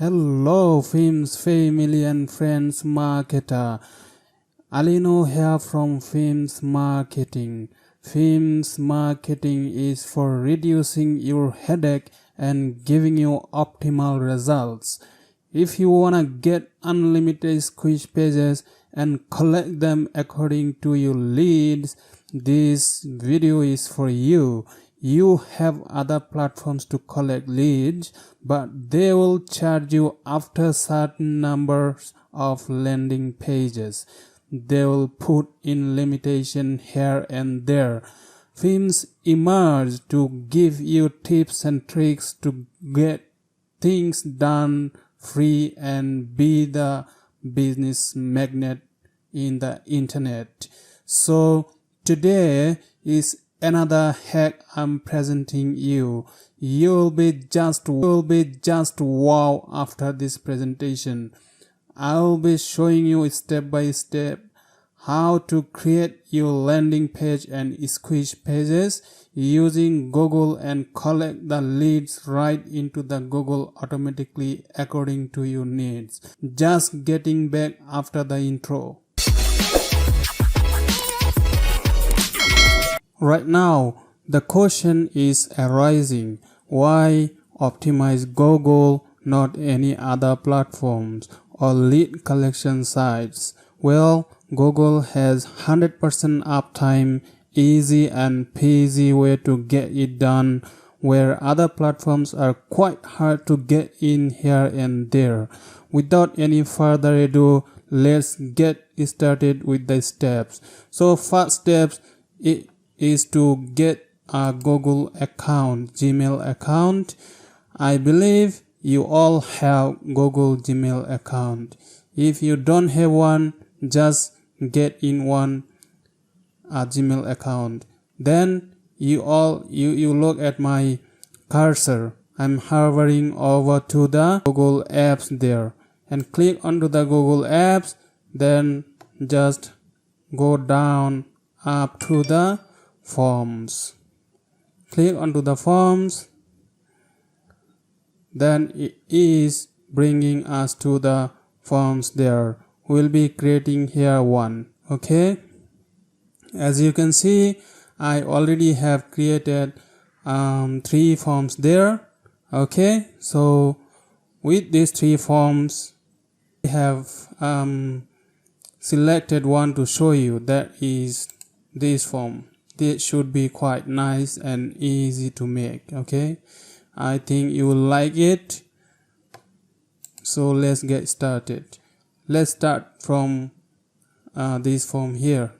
Hello Films family and friends marketer. Alino here from Films Marketing. Films Marketing is for reducing your headache and giving you optimal results. If you wanna get unlimited squish pages and collect them according to your leads, this video is for you. You have other platforms to collect leads, but they will charge you after certain numbers of landing pages. They will put in limitation here and there. Films emerge to give you tips and tricks to get things done free and be the business magnet in the internet. So today is another hack I'm presenting you. You'll be just wow after this presentation. I'll be showing you step by step how to create your landing page and squish pages using Google and collect the leads right into the Google automatically according to your needs. Just getting back after the intro. Right now, the question is arising, why optimize Google, not any other platforms or lead collection sites? Well, Google has 100% uptime, easy and peasy way to get it done, where other platforms are quite hard to get in here and there. Without any further ado, let's get started with the steps. So first steps is to get a Google account, Gmail account. I believe you all have Google Gmail account. If you don't have one, just get in one Gmail account. Then you look at my cursor. I'm hovering over to the Google apps there and click onto the Google apps. Then just go down up to the forms. Click onto the forms. Then it is bringing us to the forms there. We'll be creating here one. Okay, as you can see, I already have created 3 forms there. Okay, so with these 3 forms, I have selected one to show you, that is this form. This should be quite nice and easy to make. Okay, I think you will like it. So let's get started. Let's start from this form here.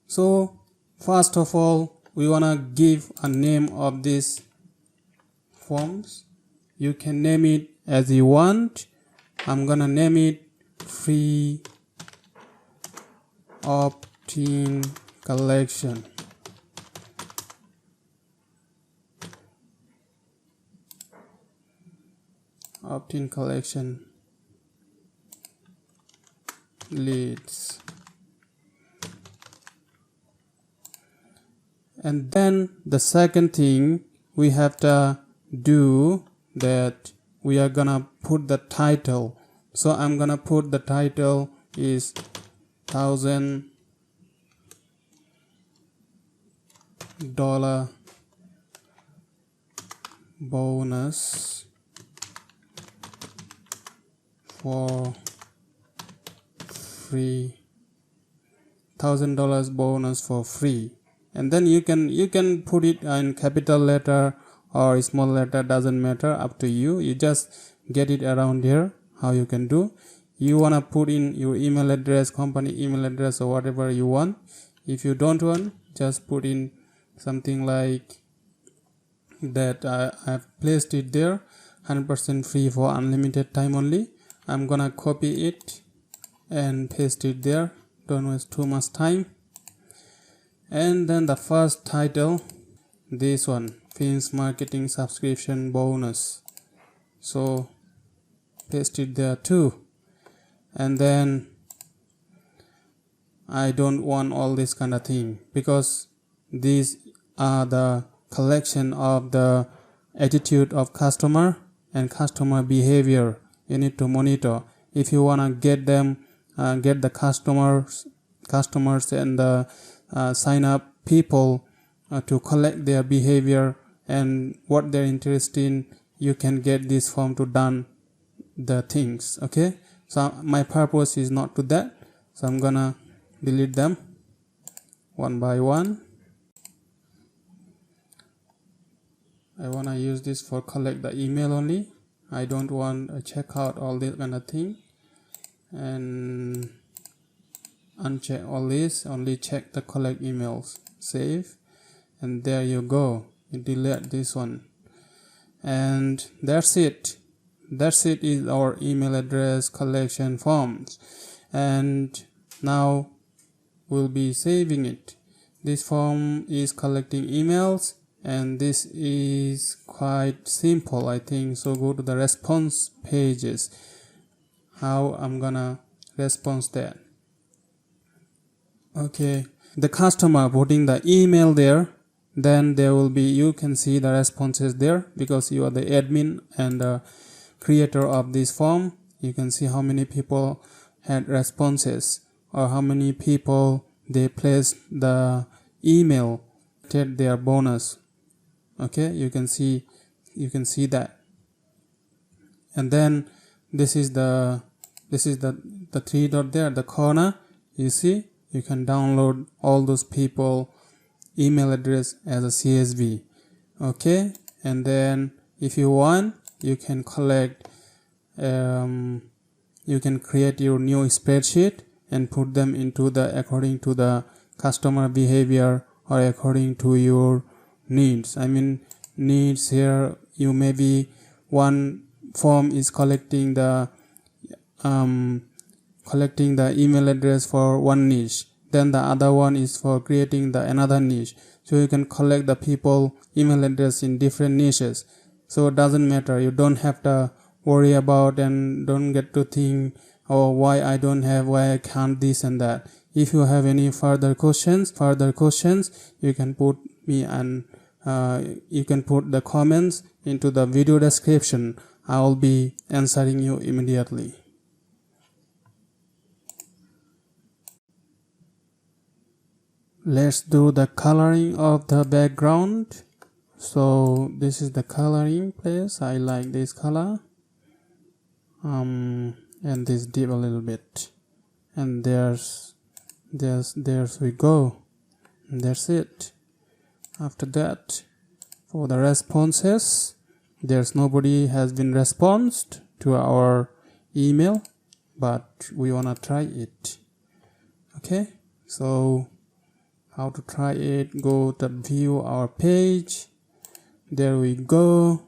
So first of all, we wanna give a name of these forms. You can name it as you want. I'm gonna name it free opt-in collection. Opt-in collection leads. And then the second thing we have to do, that we are gonna put the title. So I'm gonna put the title is $1,000 bonus for free. $1,000 bonus for free. And then you can put it in capital letter or small letter, doesn't matter, up to you. You just get it around here. How you can do, you wanna put in your email address, company email address, or whatever you want. If you don't want, just put in something like that. I've placed it there, 100% free for unlimited time only. I'm gonna copy it and paste it there. Don't waste too much time. And then the first title, this one, Films Marketing Subscription Bonus. So paste it there too. And then I don't want all this kind of thing, because these are the collection of the attitude of customer and customer behavior. You need to monitor. If you wanna get them, get the customers and the sign up people to collect their behavior and what they're interested in, you can get this form to done the things. Okay, so my purpose is not to that, so I'm gonna delete them one by one. I wanna use this for collect the email only. I don't want to check out all this kind of thing and uncheck all this, only check the collect emails. Save, and there you go, you delete this one, and that's it is our email address collection forms. And now we'll be saving it. This form is collecting emails, and this is quite simple, I think. So go to the response pages, how I'm gonna respond that. Okay, the customer putting the email there, then there will be, you can see the responses there because you are the admin and the creator of this form. You can see how many people had responses or how many people they placed the email, get their bonus. Okay, you can see that. And then this is the three dot there, the corner. You see, you can download all those people email address as a CSV. Okay, and then if you want, you can collect, you can create your new spreadsheet and put them into the according to the customer behavior or according to your needs. I mean needs here, you maybe one form is collecting the email address for one niche, then the other one is for creating the another niche. So you can collect the people email address in different niches. So it doesn't matter, you don't have to worry about and don't get to think, oh, why I don't have, why I can't this and that. If you have any further questions, you can put me and you can put the comments into the video description. I will be answering you immediately. Let's do the coloring of the background. So this is the coloring place. I like this color, and this deep a little bit, and there's we go, and that's it. After that, for the responses, there's nobody has been responded to our email, but we wanna try it. Okay, so how to try it? Go to view our page. There we go.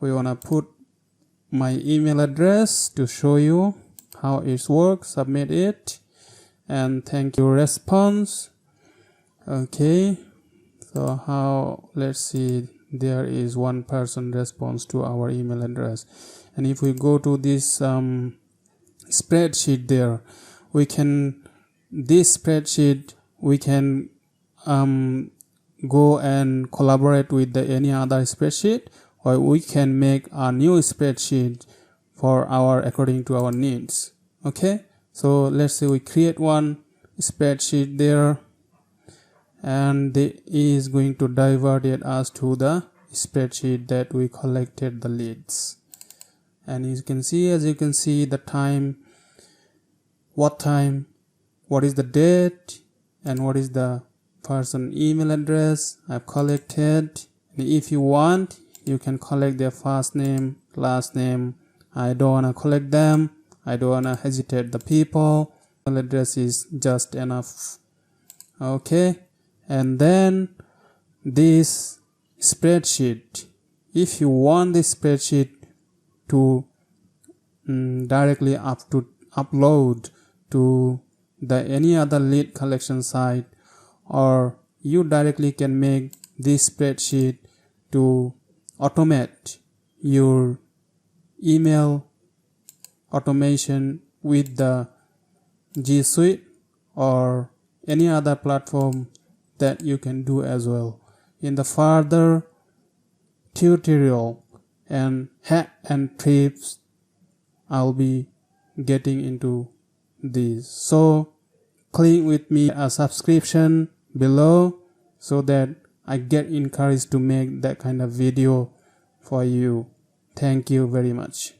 We wanna put my email address to show you how it works. Submit it, and thank you response. Okay, so how, let's see, there is one person response to our email address. And if we go to this spreadsheet there, we can, this spreadsheet we can go and collaborate with any other spreadsheet, or we can make a new spreadsheet for our according to our needs. Okay, so let's say we create one spreadsheet there, and it is going to divert us to the spreadsheet that we collected the leads. And you can see, as you can see, the time, what is the date, and what is the person email address I've collected. And if you want, you can collect their first name, last name. I don't want to collect them, I don't want to hesitate the people. Email address is just enough. Okay, and then this spreadsheet, if you want this spreadsheet to directly upload to the any other lead collection site, or you directly can make this spreadsheet to automate your email automation with the G Suite or any other platform, that you can do as well. in the further tutorial and hack and tips. I'll be getting into these. So click with me a subscription below so that I get encouraged to make that kind of video for you. Thank you very much.